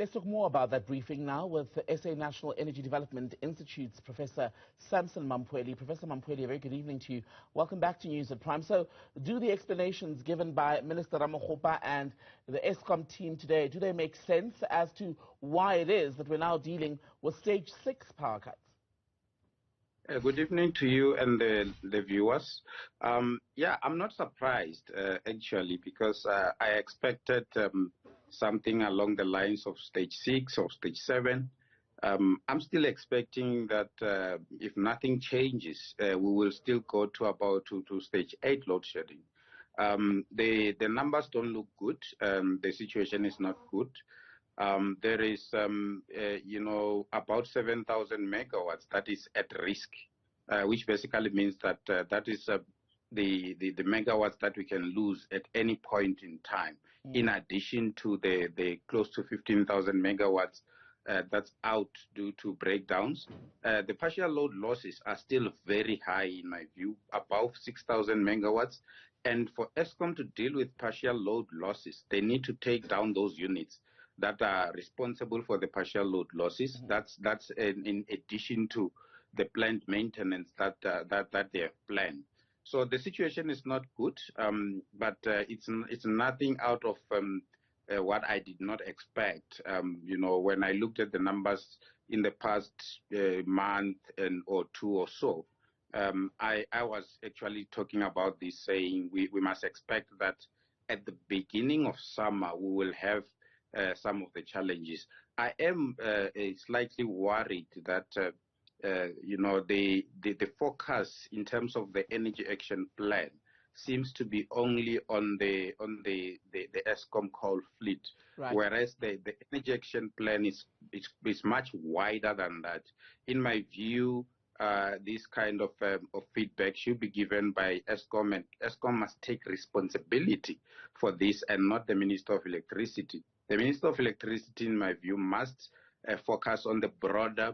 Let's talk more about that briefing now with SA National Energy Development Institute's Professor Sampson Mamphweli. Professor Mamphweli, a very good evening to you. Welcome back to News at Prime. So, do the explanations given by Minister Ramokgopa and the Eskom team today, do they make sense as to why it is that we're now dealing with stage 6 power cuts? Good evening to you and the viewers. Yeah, I'm not surprised, actually, because I expected something along the lines of stage 6 or stage 7. I'm still expecting that if nothing changes, we will still go to about to stage 8 load shedding. The numbers don't look good. The situation is not good. There is, about 7,000 megawatts that is at risk, which basically means that that is the megawatts that we can lose at any point in time, in addition to the close to 15,000 megawatts that's out due to breakdowns. The partial load losses are still very high, in my view, above 6,000 megawatts. And for Eskom to deal with partial load losses, they need to take down those units that are responsible for the partial load losses. That's in addition to the planned maintenance that they have planned. So the situation is not good, but it's nothing out of what I did not expect. When I looked at the numbers in the past month or two or so, I was actually talking about this, saying we must expect that at the beginning of summer we will have some of the challenges. I am slightly worried that the focus in terms of the energy action plan seems to be only on the Eskom coal fleet, right, whereas the energy action plan is much wider than that. In my view, this kind of feedback should be given by Eskom, and Eskom must take responsibility for this and not the Minister of Electricity. The Minister of Electricity, in my view, must focus on the broader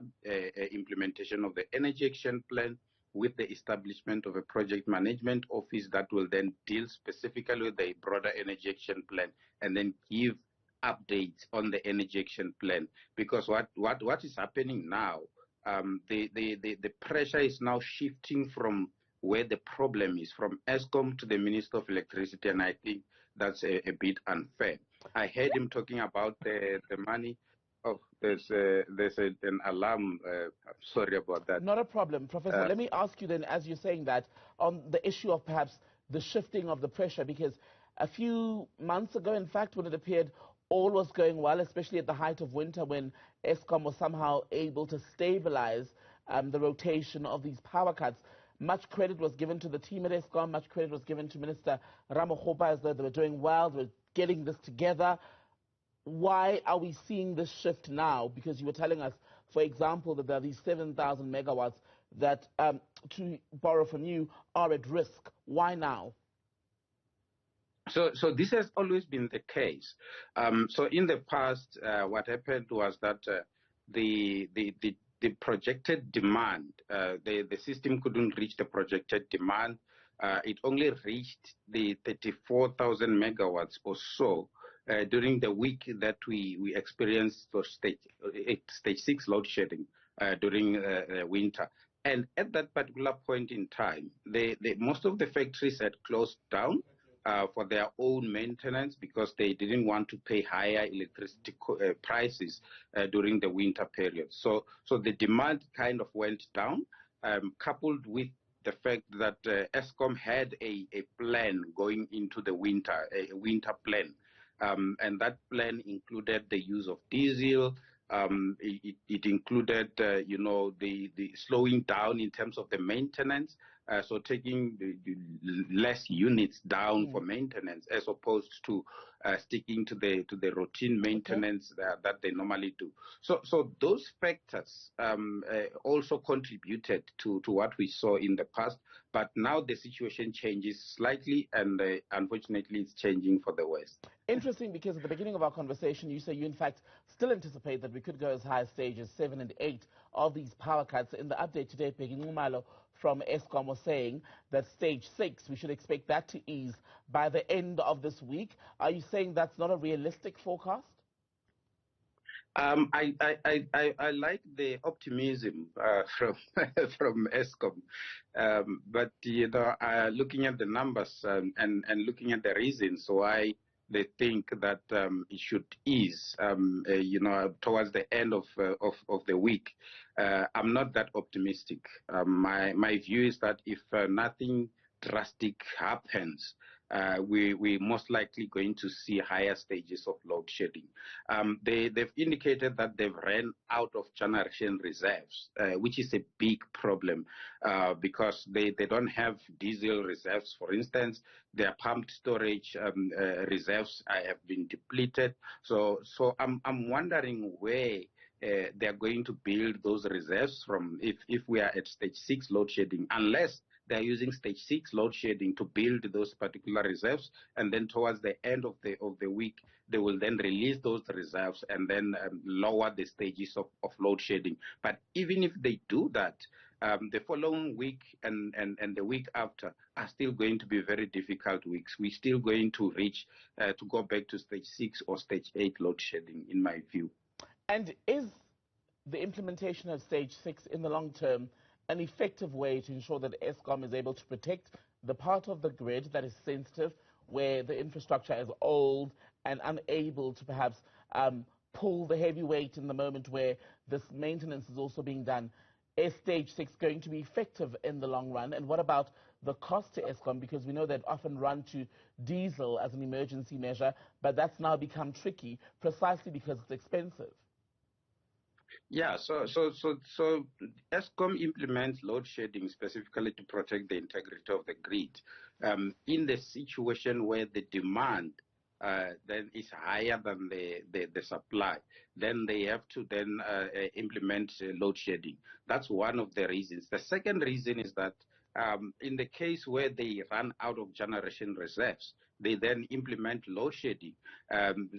implementation of the energy action plan with the establishment of a project management office that will then deal specifically with the broader energy action plan and then give updates on the energy action plan. Because what is happening now, the pressure is now shifting from where the problem is, from Eskom to the Minister of Electricity, and I think that's a bit unfair. I heard him talking about the money. Oh, there's an alarm. Sorry about that. Not a problem, Professor. Let me ask you then, as you're saying that, on the issue of perhaps the shifting of the pressure, because a few months ago, in fact, when it appeared all was going well, especially at the height of winter, when Eskom was somehow able to stabilize the rotation of these power cuts, much credit was given to the team at Eskom, much credit was given to Minister Ramokgopa, as though they were doing well, they were getting this together. Why are we seeing this shift now? Because you were telling us, for example, that there are these 7,000 megawatts that, to borrow from you, are at risk. Why now? So this has always been the case. So in the past, what happened was that the projected demand, the system couldn't reach the projected demand. It only reached the 34,000 megawatts or so during the week that we experienced for stage 6 load shedding during winter. And at that particular point in time, most of the factories had closed down for their own maintenance because they didn't want to pay higher electricity prices during the winter period. So the demand kind of went down, coupled with the fact that Eskom had a plan going into the winter, a winter plan. And that plan included the use of diesel. It included, the slowing down in terms of the maintenance. So taking the less units down for maintenance, as opposed to sticking to the routine maintenance that they normally do. So those factors also contributed to what we saw in the past. But now the situation changes slightly, and unfortunately, it's changing for the worse. Interesting, because at the beginning of our conversation, you say you, in fact, still anticipate that we could go as high as stages 7 and 8 of these power cuts. In the update today, Peggy Ngumalo from Eskom was saying that stage 6, we should expect that to ease by the end of this week. Are you saying that's not a realistic forecast? I like the optimism from from ESCOM, but looking at the numbers and looking at the reasons why they think that it should ease, towards the end of the week, I'm not that optimistic. My view is that if nothing drastic happens, we most likely going to see higher stages of load shedding. They've indicated that they've ran out of generation reserves, which is a big problem because they don't have diesel reserves, for instance. Their pumped storage reserves have been depleted. So I'm wondering where they're going to build those reserves from if we are at stage 6 load shedding, unless they're using stage 6 load shedding to build those particular reserves, and then towards the end of the week, they will then release those reserves and then lower the stages of load shedding. But even if they do that, the following week and the week after are still going to be very difficult weeks. We're still going to reach to go back to stage 6 or stage 8 load shedding, in my view. And is the implementation of stage 6 in the long term an effective way to ensure that ESCOM is able to protect the part of the grid that is sensitive, where the infrastructure is old and unable to perhaps pull the heavy weight in the moment where this maintenance is also being done? Is stage 6 going to be effective in the long run? And what about the cost to ESCOM? Because we know that often run to diesel as an emergency measure, but that's now become tricky precisely because it's expensive. Yeah, so ESCOM implements load shedding specifically to protect the integrity of the grid. In the situation where the demand then is higher than the supply, then they have to then implement load shedding. That's one of the reasons. The second reason is that in the case where they run out of generation reserves, they then implement load shedding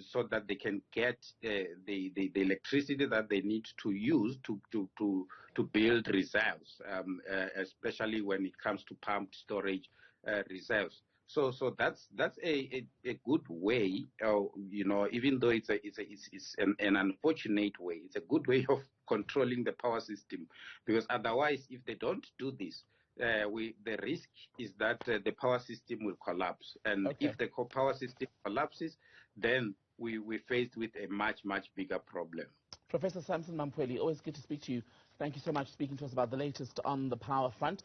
so that they can get the electricity that they need to use to build reserves, especially when it comes to pumped storage reserves. So that's a good way, even though it's an unfortunate way. It's a good way of controlling the power system, because otherwise, if they don't do this, the risk is that the power system will collapse. And if the power system collapses, then we're faced with a much bigger problem. Professor Sampson Mamphweli, always good to speak to you. Thank you so much for speaking to us about the latest on the power front.